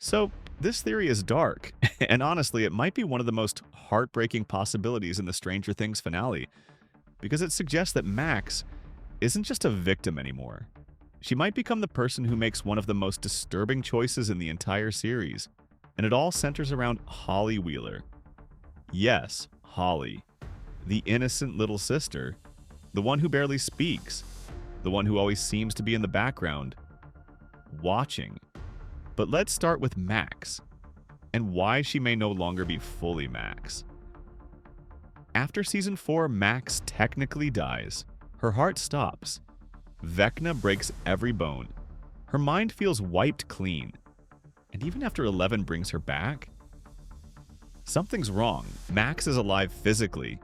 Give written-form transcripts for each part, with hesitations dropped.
So, this theory is dark, and honestly, it might be one of the most heartbreaking possibilities in the Stranger Things finale, because it suggests that Max isn't just a victim anymore. She might become the person who makes one of the most disturbing choices in the entire series, and it all centers around Holly Wheeler. Yes, Holly, the innocent little sister, the one who barely speaks, the one who always seems to be in the background, watching. But let's start with Max, and why she may no longer be fully Max. After season 4, Max technically dies. Her heart stops. Vecna breaks every bone. Her mind feels wiped clean. And even after 11 brings her back, something's wrong. Max is alive physically,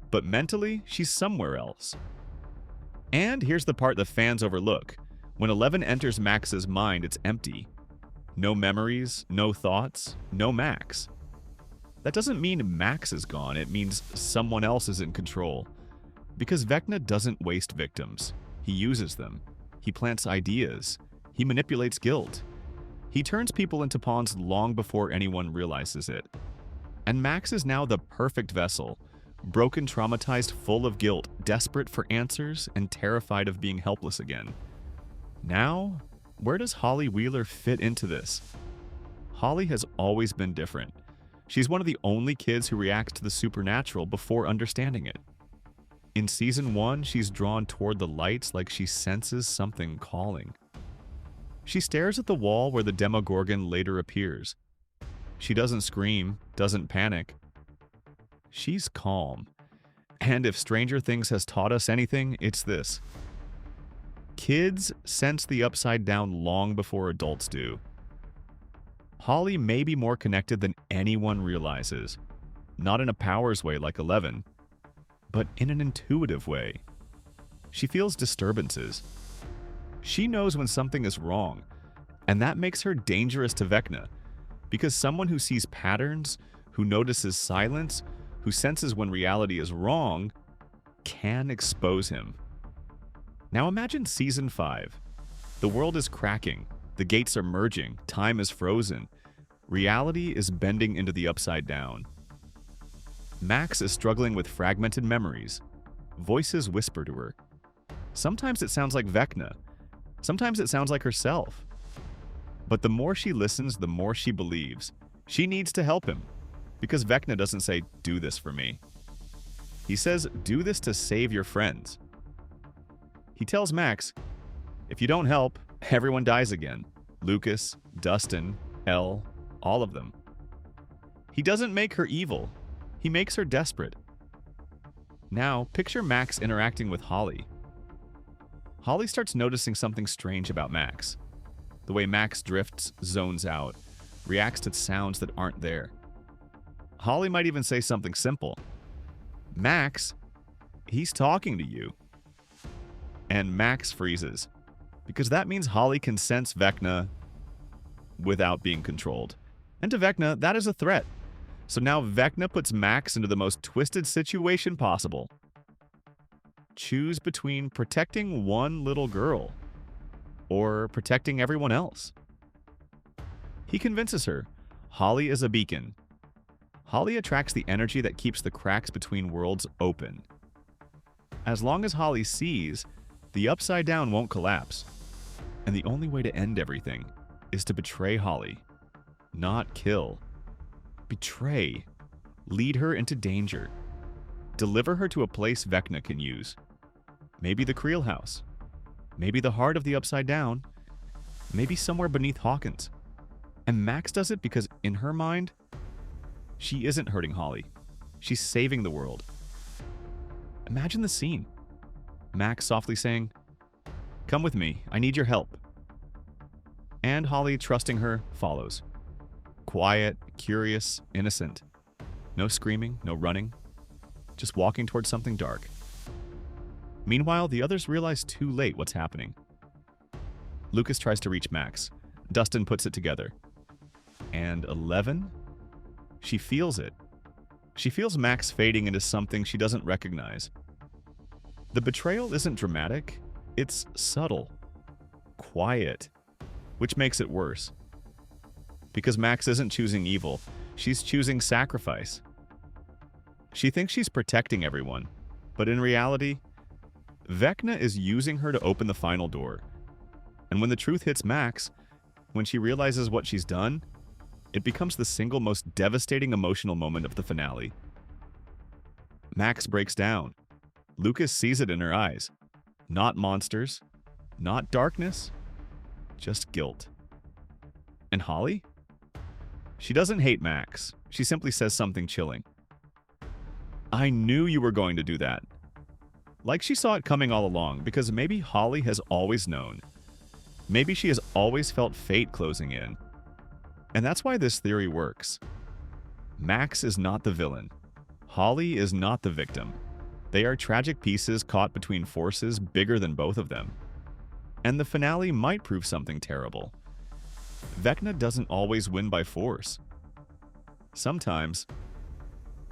but mentally, she's somewhere else. And here's the part the fans overlook. When 11 enters Max's mind, it's empty. No memories, no thoughts, no Max. That doesn't mean Max is gone, it means someone else is in control. Because Vecna doesn't waste victims. He uses them. He plants ideas. He manipulates guilt. He turns people into pawns long before anyone realizes it. And Max is now the perfect vessel. Broken, traumatized, full of guilt, desperate for answers, and terrified of being helpless again. Now, where does Holly Wheeler fit into this? Holly has always been different. She's one of the only kids who reacts to the supernatural before understanding it. In season 1, she's drawn toward the lights like she senses something calling. She stares at the wall where the Demogorgon later appears. She doesn't scream, doesn't panic. She's calm. And if Stranger Things has taught us anything, it's this. Kids sense the upside down long before adults do. Holly may be more connected than anyone realizes. Not in a powers way like 11, but in an intuitive way. She feels disturbances. She knows when something is wrong, and that makes her dangerous to Vecna, because someone who sees patterns, who notices silence, who senses when reality is wrong, can expose him. Now imagine season 5. The world is cracking, the gates are merging, time is frozen, reality is bending into the upside down. Max is struggling with fragmented memories. Voices whisper to her. Sometimes it sounds like Vecna. Sometimes it sounds like herself. But the more she listens, the more she believes. She needs to help him. Because Vecna doesn't say, "Do this for me." He says, "Do this to save your friends." He tells Max, "If you don't help, everyone dies again. Lucas, Dustin, Elle, all of them." He doesn't make her evil. He makes her desperate. Now, picture Max interacting with Holly. Holly starts noticing something strange about Max. The way Max drifts, zones out, reacts to sounds that aren't there. Holly might even say something simple. "Max, he's talking to you." And Max freezes, because that means Holly can sense Vecna without being controlled. And to Vecna, that is a threat. So now Vecna puts Max into the most twisted situation possible. Choose between protecting one little girl or protecting everyone else. He convinces her Holly is a beacon. Holly attracts the energy that keeps the cracks between worlds open. As long as Holly sees, the upside down won't collapse. And the only way to end everything is to betray Holly. Not kill. Betray. Lead her into danger. Deliver her to a place Vecna can use. Maybe the Creel House. Maybe the heart of the upside down. Maybe somewhere beneath Hawkins. And Max does it because in her mind, she isn't hurting Holly. She's saving the world. Imagine the scene. Max softly saying, "Come with me, I need your help." And Holly, trusting her, follows. Quiet, curious, innocent. No screaming, no running. Just walking towards something dark. Meanwhile, the others realize too late what's happening. Lucas tries to reach Max. Dustin puts it together. And 11? She feels it. She feels Max fading into something she doesn't recognize. The betrayal isn't dramatic, it's subtle, quiet, which makes it worse. because Max isn't choosing evil, she's choosing sacrifice. She thinks she's protecting everyone, but in reality, Vecna is using her to open the final door. And when the truth hits Max, when she realizes what she's done, it becomes the single most devastating emotional moment of the finale. Max breaks down. Lucas sees it in her eyes. Not monsters, not darkness, just guilt. And Holly? She doesn't hate Max. She simply says something chilling. I knew you were going to do that. Like she saw it coming all along, because maybe Holly has always known. Maybe she has always felt fate closing in. And that's why this theory works. Max is not the villain. Holly is not the victim. They are tragic pieces caught between forces bigger than both of them. And the finale might prove something terrible. Vecna doesn't always win by force. Sometimes,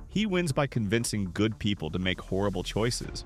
he wins by convincing good people to make horrible choices.